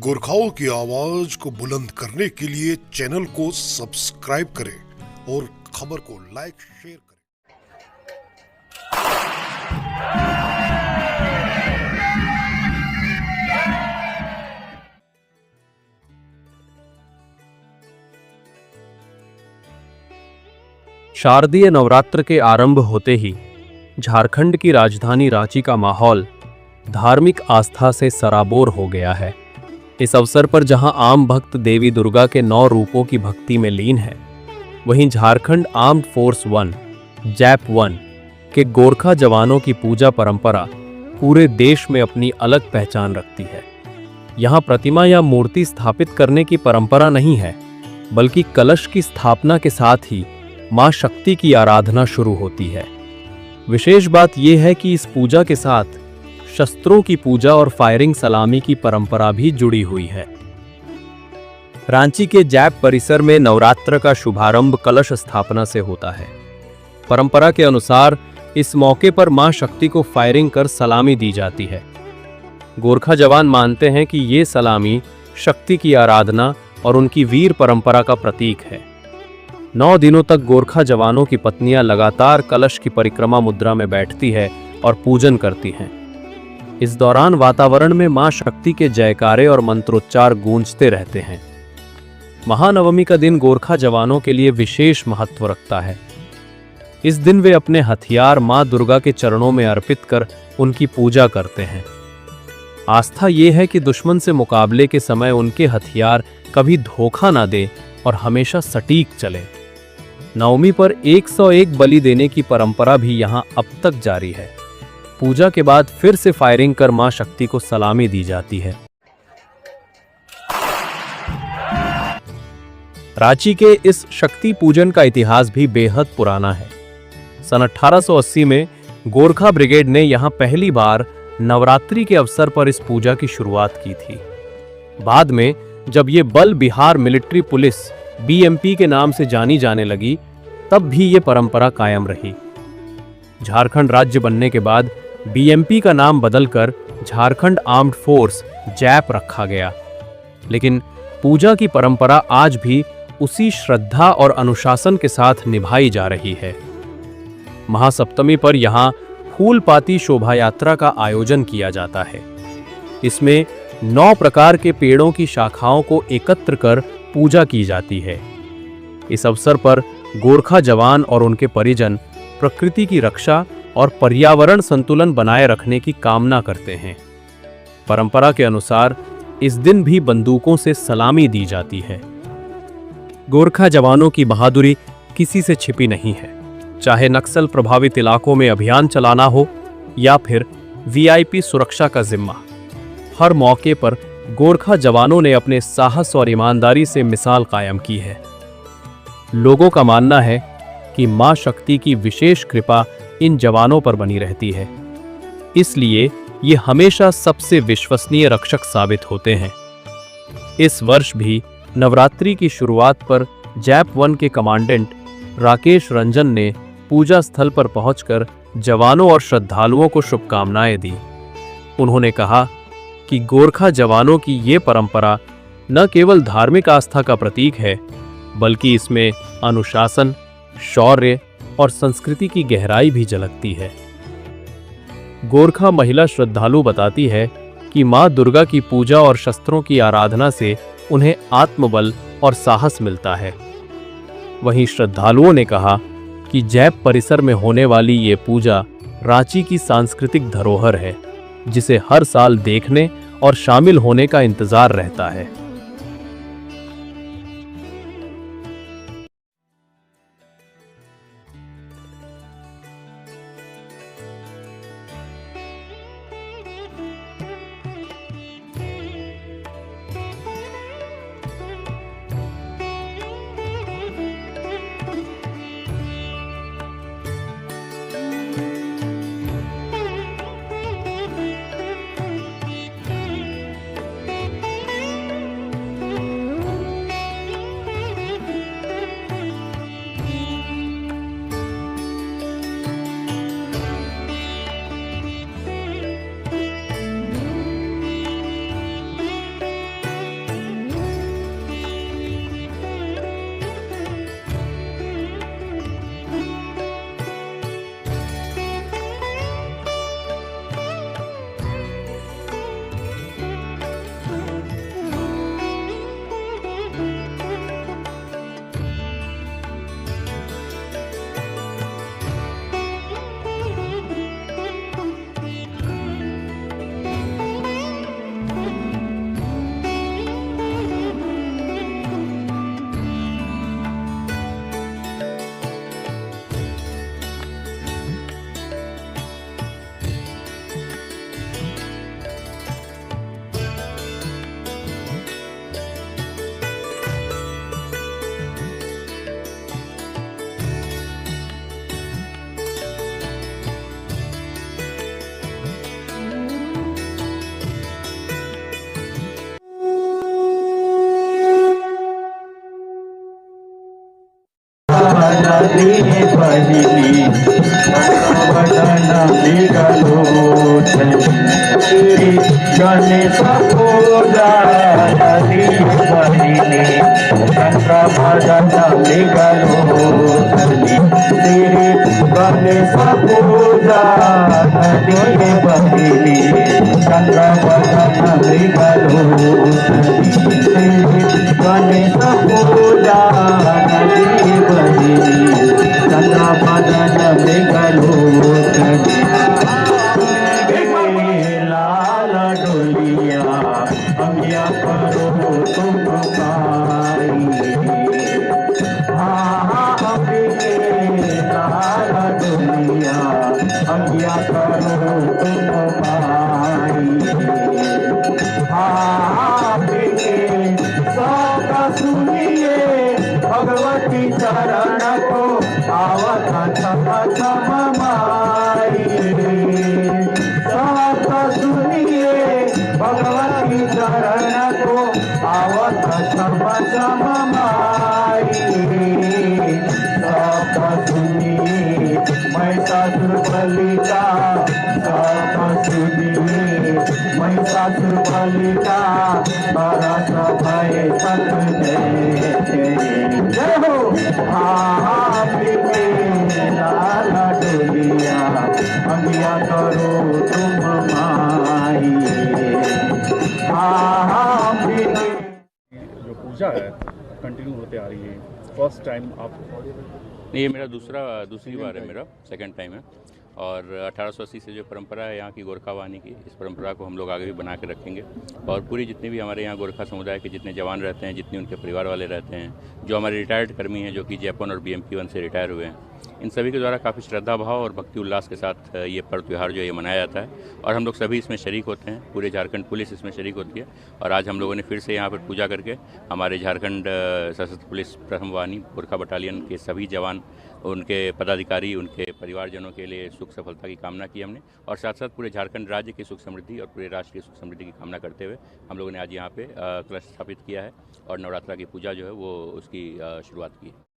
गोरखाओं की आवाज को बुलंद करने के लिए चैनल को सब्सक्राइब करें और खबर को लाइक शेयर करें। शारदीय नवरात्र के आरंभ होते ही झारखंड की राजधानी रांची का माहौल धार्मिक आस्था से सराबोर हो गया है। इस अवसर पर जहां आम भक्त देवी दुर्गा के 9 रूपों की भक्ति में लीन है, वहीं झारखंड आर्म्ड फोर्स 1 जैप 1 के गोरखा जवानों की पूजा परंपरा पूरे देश में अपनी अलग पहचान रखती है। यहां प्रतिमा या मूर्ति स्थापित करने की परंपरा नहीं है, बल्कि कलश की स्थापना के साथ ही मां शक्ति की आराधना शुरू होती है। विशेष बात यह है कि इस पूजा के साथ शस्त्रों की पूजा और फायरिंग सलामी की परंपरा भी जुड़ी हुई है। रांची के जैप परिसर में नवरात्र का शुभारंभ कलश स्थापना से होता है। परंपरा के अनुसार इस मौके पर मां शक्ति को फायरिंग कर सलामी दी जाती है। गोरखा जवान मानते हैं कि ये सलामी शक्ति की आराधना और उनकी वीर परंपरा का प्रतीक है। 9 दिनों तक गोरखा जवानों की पत्नियां लगातार कलश की परिक्रमा मुद्रा में बैठती है और पूजन करती हैं। इस दौरान वातावरण में मां शक्ति के जयकारे और मंत्रोच्चार गूंजते रहते हैं। महानवमी का दिन गोरखा जवानों के लिए विशेष महत्व रखता है। इस दिन वे अपने हथियार मां दुर्गा के चरणों में अर्पित कर उनकी पूजा करते हैं। आस्था ये है कि दुश्मन से मुकाबले के समय उनके हथियार कभी धोखा ना दे और हमेशा सटीक चले। नवमी पर 101 बलि देने की परंपरा भी यहां अब तक जारी है। पूजा के बाद फिर से फायरिंग कर मां शक्ति को सलामी दी जाती है। रांची के इस शक्ति पूजन का इतिहास भी बेहद पुराना है। सन 1880 में गोरखा ब्रिगेड ने यहां पहली बार नवरात्रि के अवसर पर इस पूजा की शुरुआत की थी। बाद में जब ये बल बिहार मिलिट्री पुलिस BMP के नाम से जानी जाने लगी, तब भी ये परंपरा कायम रही। झारखंड राज्य बनने के बाद BMP का नाम बदलकर झारखंड आर्म्ड फोर्स जैप रखा गया, लेकिन पूजा की परंपरा आज भी उसी श्रद्धा और अनुशासन के साथ निभाई जा रही है। महासप्तमी पर यहाँ फूलपाती शोभा यात्रा का आयोजन किया जाता है। इसमें 9 प्रकार के पेड़ों की शाखाओं को एकत्र कर पूजा की जाती है। इस अवसर पर गोरखा जवान और उनके परिजन प्रकृति की रक्षा और पर्यावरण संतुलन बनाए रखने की कामना करते हैं। परंपरा के अनुसार इस दिन भी बंदूकों से सलामी दी जाती है। गोरखा जवानों की बहादुरी किसी से छिपी नहीं है। चाहे नक्सल प्रभावित इलाकों में अभियान चलाना हो या फिर VIP सुरक्षा का जिम्मा, हर मौके पर गोरखा जवानों ने अपने साहस और ईमानदारी से मिसाल कायम की है। लोगों का मानना है कि मां शक्ति की विशेष कृपा इन जवानों पर बनी रहती है, इसलिए ये हमेशा सबसे विश्वसनीय रक्षक साबित होते हैं। इस वर्ष भी नवरात्रि की शुरुआत पर जैप 1 के कमांडेंट राकेश रंजन ने पूजा स्थल पर पहुंचकर जवानों और श्रद्धालुओं को शुभकामनाएं दी। उन्होंने कहा कि गोरखा जवानों की ये परंपरा न केवल धार्मिक आस्था का प्रतीक है, बल्कि इसमें अनुशासन, शौर्य और संस्कृति की गहराई भी झलकती है। गोरखा महिला श्रद्धालु बताती है कि मां दुर्गा की पूजा और शस्त्रों की आराधना से उन्हें आत्मबल और साहस मिलता है। वहीं श्रद्धालुओं ने कहा कि जैप परिसर में होने वाली ये पूजा रांची की सांस्कृतिक धरोहर है, जिसे हर साल देखने और शामिल होने का इंतजार रहता है। नदी बहिनी वदन विगलोचनी गणेश पूजा नदी बहिनी वदन विगलोचनी श्री गणेश पूजा नदी बहिनी वदन विगलोचनी श्री गणेश पूजा नदी बहिनी चंद्रवदन मृगलोचनी लाल डोलिया अंगिया करो तुम पाई लाल डोलिया अंगिया करो तुम पाई सुनिए भगवती चरण को आवत छम छम माई सब सुनिए भगवती चरण को आवत छम छम माई सब सुनिए महिषासुर बलि का सब सुनिए महिषासुर बलि का तरस भय सत जय हो लाल डोलिया अंगिया करो तुम माई जो पूजा है कंटिन्यू होते आ रही है फर्स्ट टाइम आप नहीं, ये मेरा दूसरी बार है, मेरा सेकंड टाइम है। और 1880 से जो परंपरा है यहाँ की गोरखा वाहनी की, इस परंपरा को हम लोग आगे भी बना के रखेंगे। और पूरी जितने भी हमारे यहाँ गोरखा समुदाय के जितने जवान रहते हैं, जितने उनके परिवार वाले रहते हैं, जो हमारे रिटायर्ड कर्मी हैं जो कि जयपुर और BMP-1 से रिटायर हुए हैं, इन सभी के द्वारा काफ़ी श्रद्धा भाव और भक्ति उल्लास के साथ ये पर्व त्यौहार जो ये मनाया जाता है। और हम लोग सभी इसमें शरीक होते हैं, पूरे झारखंड पुलिस इसमें शरीक होती है। और आज हम लोगों ने फिर से यहाँ पर पूजा करके हमारे झारखंड सशस्त्र पुलिस प्रथम वाहिनी गोरखा बटालियन के सभी जवान, उनके पदाधिकारी, उनके परिवारजनों के लिए सुख सफलता की कामना की हमने। और साथ साथ पूरे झारखंड राज्य की सुख समृद्धि और पूरे राष्ट्र की सुख समृद्धि की कामना करते हुए हम लोगों ने आज यहाँ पे कलश स्थापित किया है और नवरात्रा की पूजा जो है वो उसकी शुरुआत की है।